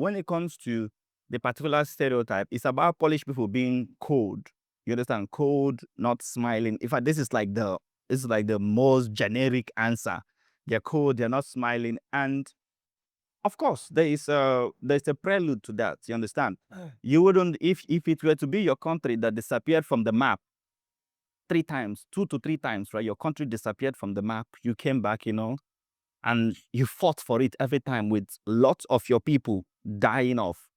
When it comes to the particular stereotype, it's about Polish people being cold. You understand? Cold, not smiling. In fact, this is like the most generic answer. They're cold, they're not smiling. And of course, there's a prelude to that. You understand? You wouldn't, if it were to be your country that disappeared from the map 3 times, 2 to 3 times, right? Your country disappeared from the map. You came back, and you fought for it every time with lots of your people dying off.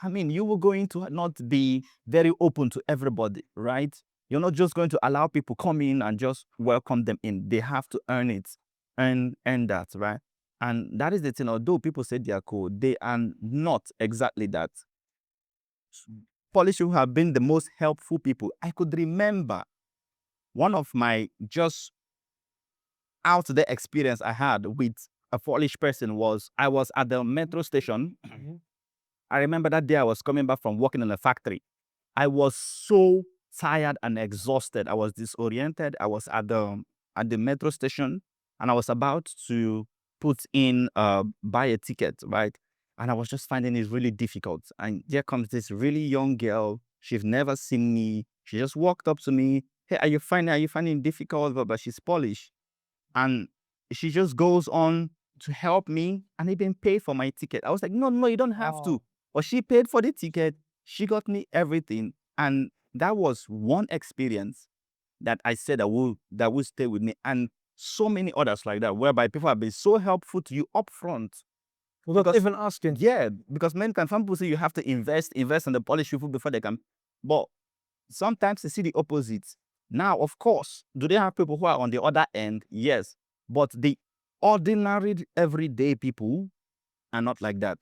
I mean, you were going to not be very open to everybody, right? You're not just going to allow people come in and just welcome them in. They have to earn it, earn that, right? And that is the thing. Although people say they are cool, they are not exactly that. Polish people have been the most helpful people. I could remember one of my just out there experience I had with a Polish person was I was at the metro station. I remember that day I was coming back from working in a factory. I was so tired and exhausted. I was disoriented. I was at the metro station and I was about to buy a ticket, right? And I was just finding it really difficult. And there comes this really young girl. She's never seen me. She just walked up to me. Hey, are you finding it difficult? But she's Polish. And she just goes on to help me and even pay for my ticket. I was like, no, you don't have to. But she paid for the ticket. She got me everything. And that was one experience that I said that will stay with me. And so many others like that, whereby people have been so helpful to you upfront. Without even asking. Yeah, because many times some people say you have to invest in the Polish people before they can. But sometimes they see the opposite. Now, of course, do they have people who are on the other end? Yes. But the ordinary, everyday people are not like that.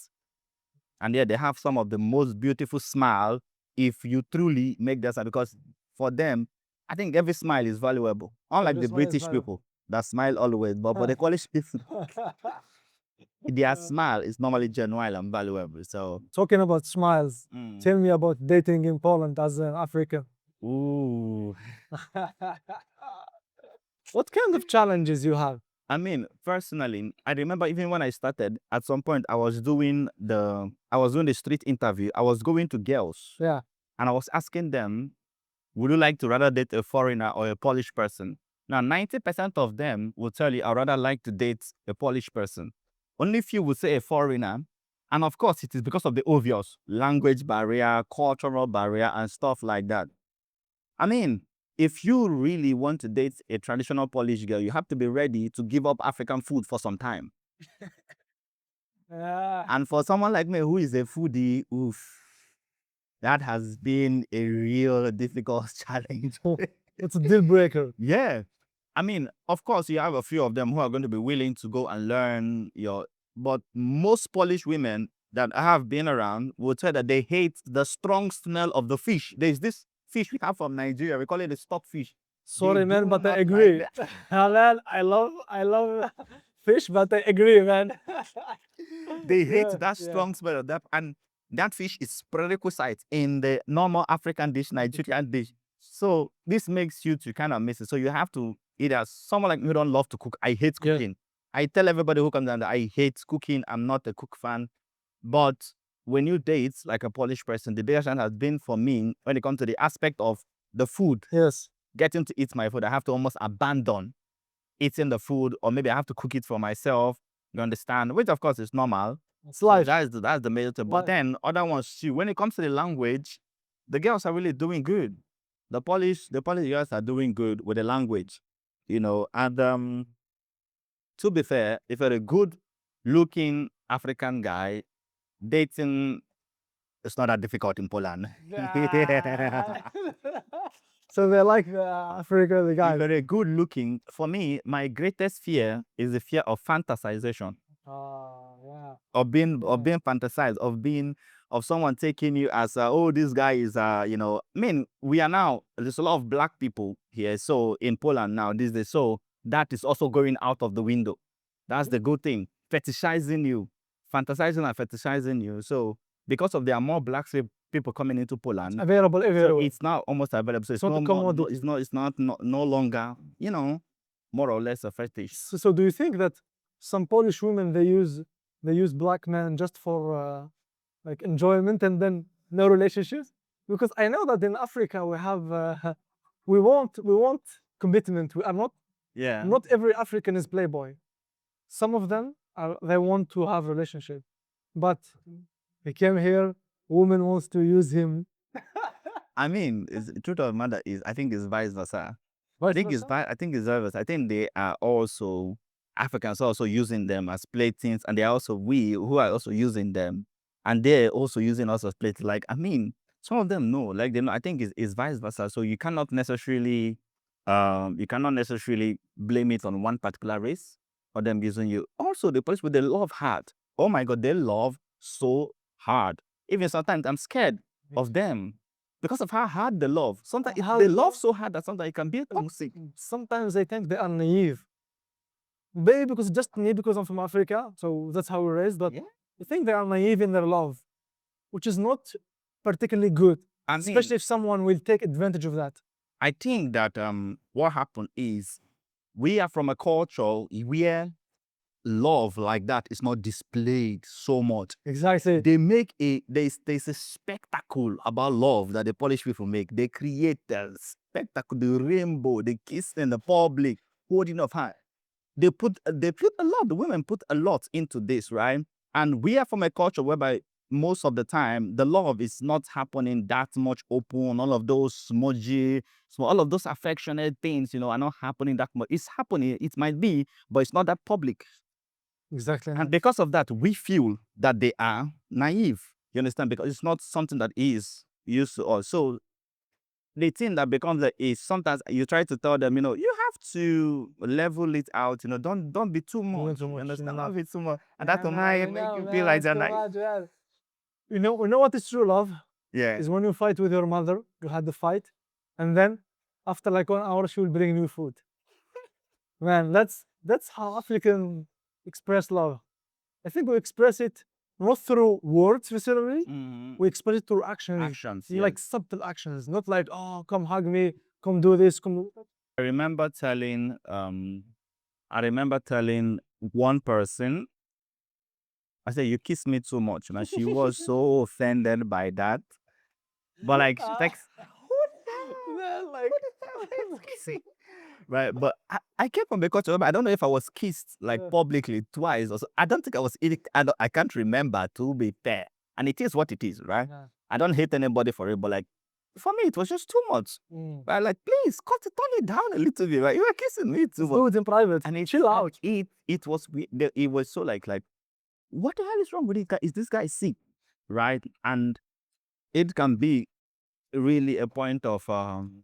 And yeah, they have some of the most beautiful smile if you truly make that smile. Because for them, I think every smile is valuable. Unlike the British people that smile always, but for the Polish people, their smile is normally genuine and valuable. So, Talking about smiles, tell me about dating in Poland as an African. ooh. What kind of challenges you have? I mean, personally, I remember even when I started, at some point I was doing the street interview. I was going to girls. Yeah. And I was asking them, would you like to rather date a foreigner or a Polish person? Now, 90% of them will tell you, I'd rather like to date a Polish person. Only few would say a foreigner. And of course, it is because of the obvious language barrier, cultural barrier, and stuff like that. I mean, if you really want to date a traditional Polish girl, you have to be ready to give up African food for some time. And for someone like me who is a foodie, oof, that has been a real difficult challenge. It's a deal breaker. Yeah. I mean, of course, you have a few of them who are going to be willing to go and learn but most Polish women that I have been around will tell that they hate the strong smell of the fish. There's this fish we have from Nigeria. We call it the stockfish. Sorry, man, but I agree. Halal, I love fish, but I agree, man. They hate that strong smell of that. And that fish is prerequisite in the normal African dish, Nigerian dish. So this makes you to kind of miss it. So you have to either someone like me who don't love to cook. I hate cooking. I tell everybody who comes down that I hate cooking. I'm not a cook fan. But when you date like a Polish person, the biggest challenge has been for me when it comes to the aspect of the food. Yes. Getting to eat my food, I have to almost abandon eating the food, or maybe I have to cook it for myself. You understand? Which of course is normal. It's life. That's the major thing. But then other ones too. When it comes to the language, the girls are really doing good. The Polish girls are doing good with the language, And to be fair, if you're a good looking African guy, dating it's not that difficult in Poland. So they like Africa, the guy. Very good looking. For me, my greatest fear is the fear of fantasization. Yeah. Of being fantasized, of someone taking you as this guy is I mean, there's a lot of black people here, so in Poland now these days, so that is also going out of the window. That's the good thing. Fetishizing you, fantasizing and fetishizing you. So because of there are more black people coming into Poland, available everywhere. so it's now almost available. So it's not a commodity. It's not no longer, more or less a fetish. So do you think that some Polish women, they use they use black men just for like enjoyment and then no relationships? Because I know that in Africa we have we want commitment. We are not Yeah. not every African is playboy. Some of them are they want to have relationship, but he came here. Woman wants to use him. I mean, the truth of the matter is, I think it's vice versa. Vice I think it's versa? I think it's vice versa. I think they are also Africans are also using them as playthings, and they are also we who are also using them, and they're also using us as playthings. Like, I mean, some of them know, like they know. I think it's vice versa. So you cannot necessarily blame it on one particular race or them using you. Also, the police with they love hard. Oh my God, they love so hard. Even sometimes I'm scared of them because of how hard they love. Sometimes How they love so hard that sometimes it can be toxic. sometimes they think they are naive. Maybe because just me because I'm from Africa, so that's how we're raised. But Yeah. I think they are naive in their love, which is not particularly good, I mean, especially if someone will take advantage of that. I think that what happened is we are from a culture where love like that is not displayed so much. Exactly. They make there's a spectacle about love that the Polish people make. They create the spectacle, the rainbow, the kiss in the public, holding of hand. They put a lot. The women put a lot into this, right? And we are from a culture whereby most of the time the love is not happening that much open. All of those smudgy, so all of those affectionate things, are not happening that much. It's happening. It might be, but it's not that public. Exactly. And because of that, we feel that they are naive. You understand? Because it's not something that is used to us. So the thing that becomes is sometimes you try to tell them, you have to level it out. Don't be too much. too You much, understand? no. Don't be too much. And that might make you feel like they're naive. You know what is true love? Yeah. Is when you fight with your mother, you had the fight, and then after like 1 hour, she will bring you food. Man, that's how African express love. I think we express it not through words necessarily. We express it through actions. Actions. Like subtle actions, not like, oh, come hug me, come do this, come do that. I remember telling one person, I said, you kiss me too much. And she was so offended by that. But like, she's like, Man, like, kissing. Right. But I came from a culture, I don't know if I was kissed like Yeah. publicly twice or so. I don't think I was I can't remember, to be fair. And it is what it is, right? Yeah. I don't hate anybody for it, but like for me it was just too much. Right? Like, please turn it down a little bit, right? You were kissing me too Let's much. do it in private. And it Chill out. It was it was so like what the hell is wrong with this guy? Is this guy sick? Right? And it can be really a point of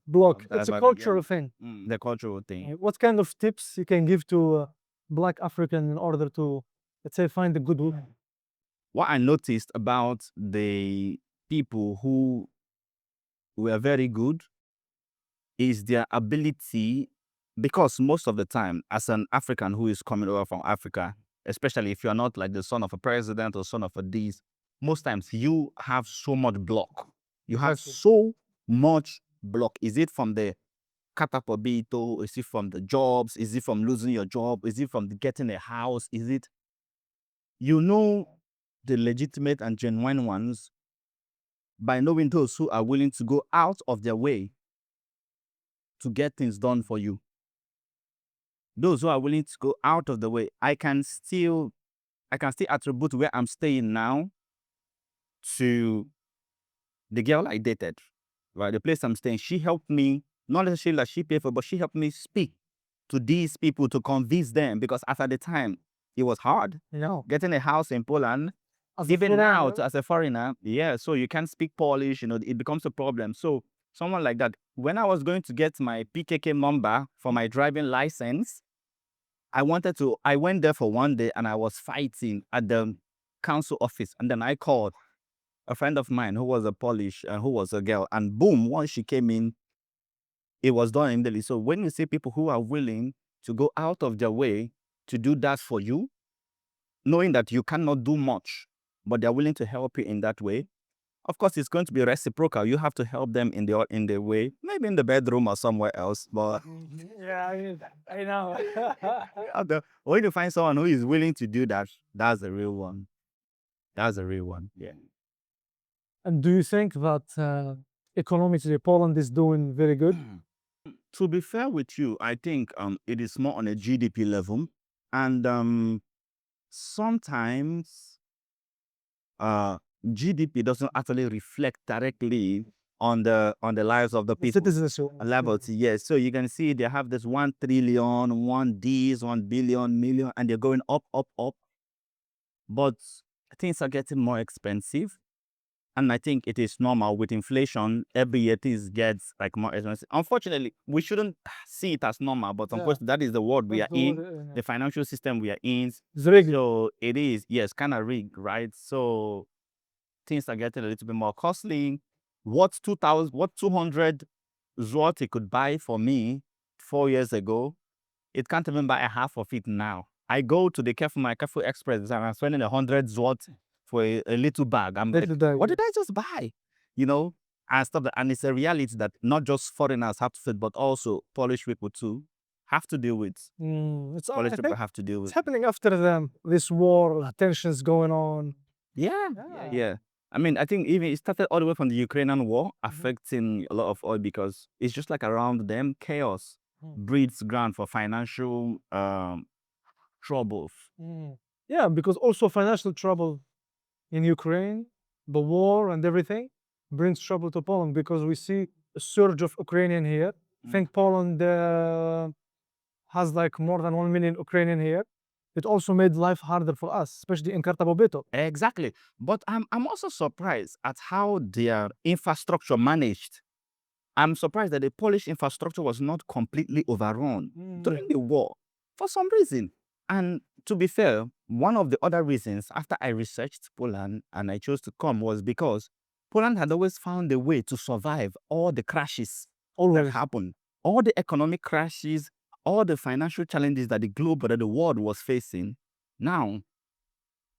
Block. of It's a that, cultural thing. the cultural thing. What kind of tips you can give to Black African in order to, let's say, find a good woman? What I noticed about the people who were very good is their ability, because most of the time, as an African who is coming over from Africa, especially if you're not like the son of a president or son of a this, most times you have so much block. You have Exactly. so much block. Is it from the catapobito? Is it from the jobs? Is it from losing your job? Is it from getting a house? Is it, the legitimate and genuine ones by knowing those who are willing to go out of their way to get things done for you. Those who are willing to go out of the way. I can still attribute where I'm staying now to the girl I dated, right? The place I'm staying, she helped me, not necessarily that she paid for, but she helped me speak to these people to convince them, because at the time, it was hard. Getting a house in Poland, even now as a foreigner, so you can't speak Polish, it becomes a problem. So someone like that, when I was going to get my PKK number for my driving license, I went there for one day and I was fighting at the council office. And then I called a friend of mine who was a Polish and who was a girl. And boom, once she came in, it was done immediately. So when you see people who are willing to go out of their way to do that for you, knowing that you cannot do much, but they're willing to help you in that way, Of course, it's going to be reciprocal. You have to help them in the way, maybe in the bedroom or somewhere else. But Yeah, I know. when you find someone who is willing to do that, that's the real one. That's the real one. Yeah. And do you think that economically Poland is doing very good? To be fair with you, I think it is more on a GDP level, and sometimes GDP doesn't actually reflect directly on the lives of the The people. citizenship. Levels, yes. So you can see they have this 1 trillion, 1 Ds, 1 billion, million, and they're going up, up, up. But things are getting more expensive. And I think it is normal with inflation. Every year things gets like more expensive. Unfortunately, we shouldn't see it as normal, but Yeah. unfortunately, that is the world we are That's the in, word, the financial system we are in. It's rigged. So it is, yes, kind of rigged, right? So things are getting a little bit more costly. What 200 zloty could buy for me 4 years ago, it can't even buy a half of it now. I go to the my Carrefour Express and I'm spending 100 zloty for a little bag. I'm like, Little bag, what did I just buy? You know, and stuff. And it's a reality that not just foreigners have to fit, but also Polish people too have to deal with. It's Polish I people think have to deal it's with. happening after this war, tensions going on. Yeah. Yeah. I mean, I think even it started all the way from the Ukrainian war, Mhm. affecting a lot of oil because it's just like around them, chaos Mm. breeds ground for financial troubles. Yeah, because also financial trouble in Ukraine, the war and everything brings trouble to Poland because we see a surge of Ukrainian here. I think Poland has like more than 1 million Ukrainian here. It also made life harder for us, especially in Kartabobeto. Exactly. But I'm also surprised at how their infrastructure managed. I'm surprised that the Polish infrastructure was not completely overrun during the war for some reason. And to be fair, one of the other reasons after I researched Poland and I chose to come was because Poland had always found a way to survive all the crashes that Always. happened, all the economic crashes, all the financial challenges that the globe or that the world was facing. Now,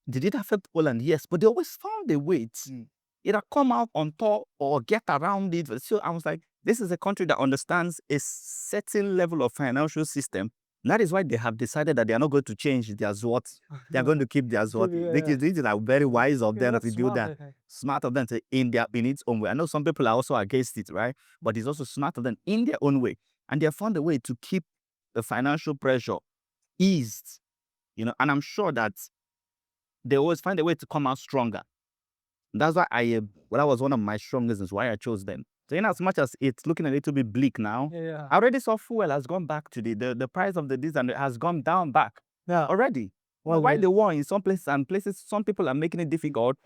did it affect Poland? Yes, but they always found a way to either come out on top or get around it. So I was like, this is a country that understands a certain level of financial system. That is why they have decided that they are not going to change their zloty. They are going to keep their zloty. Yeah. This is like very wise of Yeah, them that's to do smart, I that. think. Smart of them to in its own way. I know some people are also against it, right? But it's also smart of them in their own way. And they have found a way to keep the financial pressure eased. And I'm sure that they always find a way to come out stronger. That's why that was one of my strong reasons why I chose them. So in as much as it's looking a little bit bleak now, Yeah. I already saw fuel has gone back to the price of the diesel has gone down back Yeah. already. Well, Why yeah. the war in some places and places, some people are making it difficult.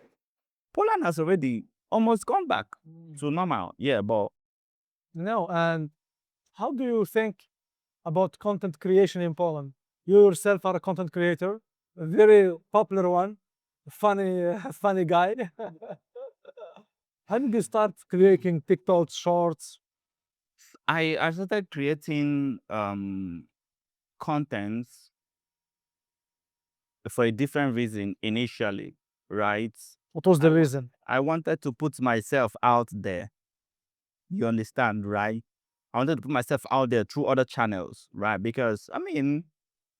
Poland has already almost gone back to normal. Yeah, but No, and how do you think about content creation in Poland? You yourself are a content creator, a very popular one, funny, funny guy. How did you start creating TikTok shorts? I started creating contents for a different reason initially, right? What was the reason? I wanted to put myself out there. You understand, right? I wanted to put myself out there through other channels, right? Because I mean,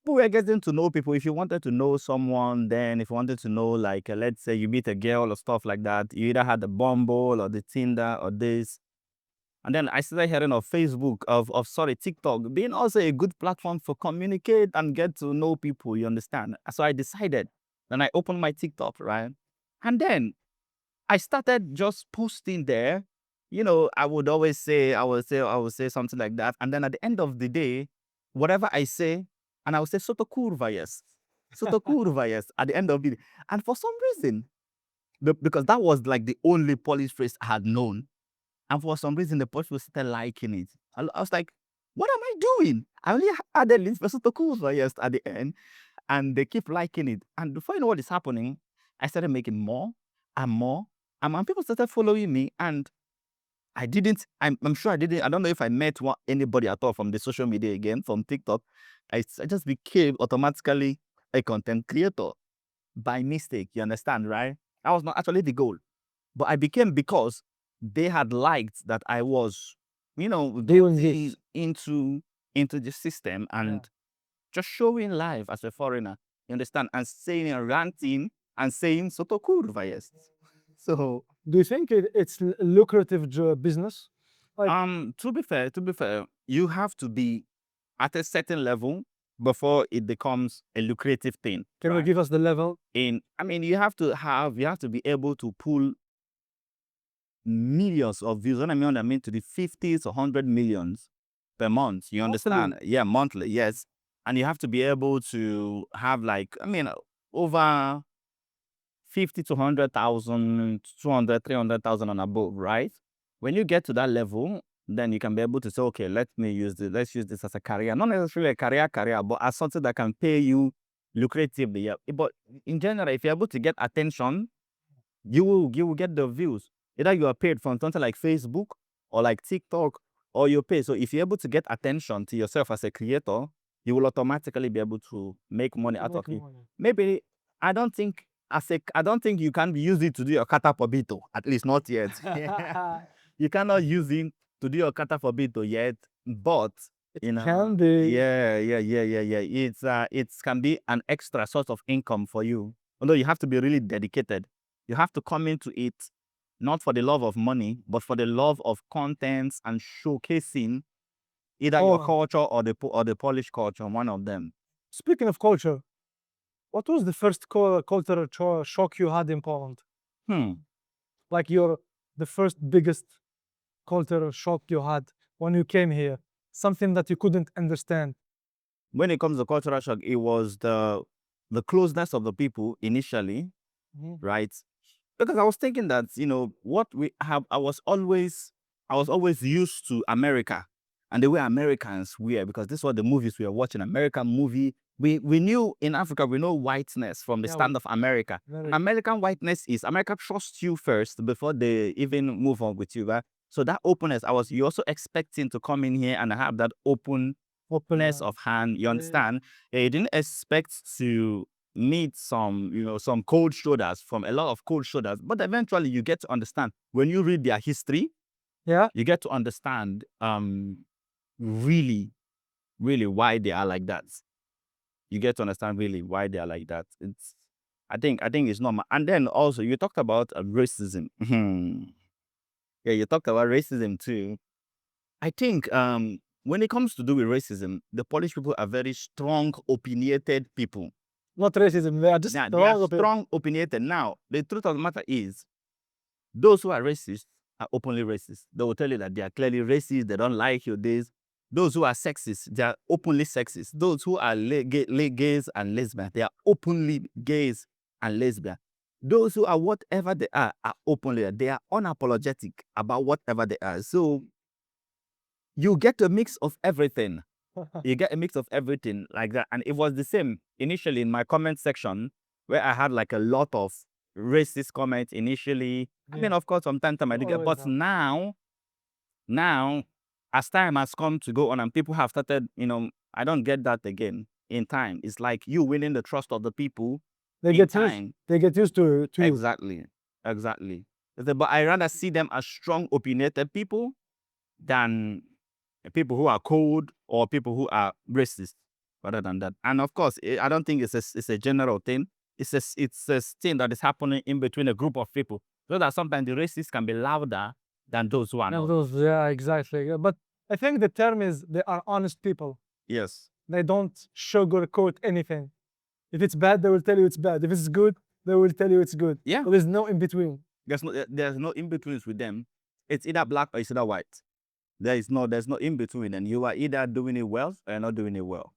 we were getting to know people. If you wanted to know someone, then if you wanted to know, like, let's say you meet a girl or stuff like that, you either had the Bumble or the Tinder or this. And then I started hearing of Facebook, sorry, TikTok being also a good platform for communicate and get to know people, you understand? So I decided, then I opened my TikTok, right? And then I started just posting there. I would say something like that. And then at the end of the day, whatever I say, and I would say Soto kurva, yes. Soto kurva, yes, at the end of the day. And for some reason, because that was like the only Polish phrase I had known. And for some reason, the Polish people started liking it. I was like, what am I doing? I only added this Soto kurva, yes, at the end. And they keep liking it. And before you know what is happening, I started making more and more. And people started following me. And I'm sure I didn't, I don't know if I met anybody at all from the social media again, from TikTok. I just became automatically a content creator by mistake. You understand, right? That was not actually the goal. But I became because they had liked that I was, Doing this. into the system and just showing life as a foreigner. You understand? And saying and ranting and saying Soto kurva jest. So Do you think it's lucrative business? Like, to be fair, you have to be at a certain level before it becomes a lucrative thing. can you right? give us the level? You have to be able to pull millions of views. When I mean to the 50s or 100 millions per month. You understand? Monthly. Yeah, monthly, yes. And you have to be able to have over 50 to 100,000, 200, 300,000 and above, right? When you get to that level, then you can be able to say, okay, let's use this as a career. Not necessarily a career, but as something that can pay you lucratively. Yeah. But in general, if you're able to get attention, you will get the views. Either you are paid from something like Facebook or like TikTok, or you pay. So if you're able to get attention to yourself as a creator, you will automatically be able to make money out of it. Maybe I don't think you can use it to do your kata pobito, at least not yet. You cannot use it to do your kata pobito yet, but Can be. yeah. It can be an extra source of income for you. Although you have to be really dedicated. You have to come into it not for the love of money, but for the love of contents and showcasing either your culture or the Polish culture, one of them. Speaking of culture, what was the first cultural shock you had in Poland? Like the first biggest cultural shock you had when you came here, something that you couldn't understand. When it comes to cultural shock, it was the closeness of the people initially, right? Because I was thinking that, what we have, I was always used to America and the way Americans were, because this is what the movies we were watching, American movie. We knew in Africa, we know whiteness from the stand of America. American whiteness is America trusts you first before they even move on with you, right? So that openness, you also expecting to come in here and have that openness of hand, you understand? You didn't expect to meet some cold shoulders, from a lot of cold shoulders, but eventually you get to understand when you read their history. You get to understand really why they are like that. You get to understand really why they are like that. I think it's normal. And then also you talked about racism. Yeah, you talked about racism too. I think when it comes to do with racism, the Polish people are very strong, opinionated people. Not racism, they are just strong, opinionated. Now, the truth of the matter is, those who are racist are openly racist. They will tell you that they are clearly racist, they don't like your days. Those who are sexist, they are openly sexist. Those who are gays and lesbians, they are openly gays and lesbians. Those who are whatever they are openly, they are unapologetic about whatever they are. So you get a mix of everything. You get a mix of everything like that. And it was the same initially in my comment section, where I had like a lot of racist comments initially. I mean, of course, from time to time I do get, but now, as time has come to go on and people have started, I don't get that again in time. It's like you winning the trust of the people. They get used to you. Exactly. But I rather see them as strong, opinionated people than people who are cold or people who are racist, rather than that. And of course, I don't think it's a general thing. It's a thing that is happening in between a group of people. So that sometimes the racists can be louder than those who are not. Yeah, exactly. But I think the term is they are honest people. Yes. They don't sugarcoat anything. If it's bad, they will tell you it's bad. If it's good, they will tell you it's good. Yeah. So there's no in between. There's no in betweens with them. It's either black or it's either white. There's no in between, and you are either doing it well or you're not doing it well.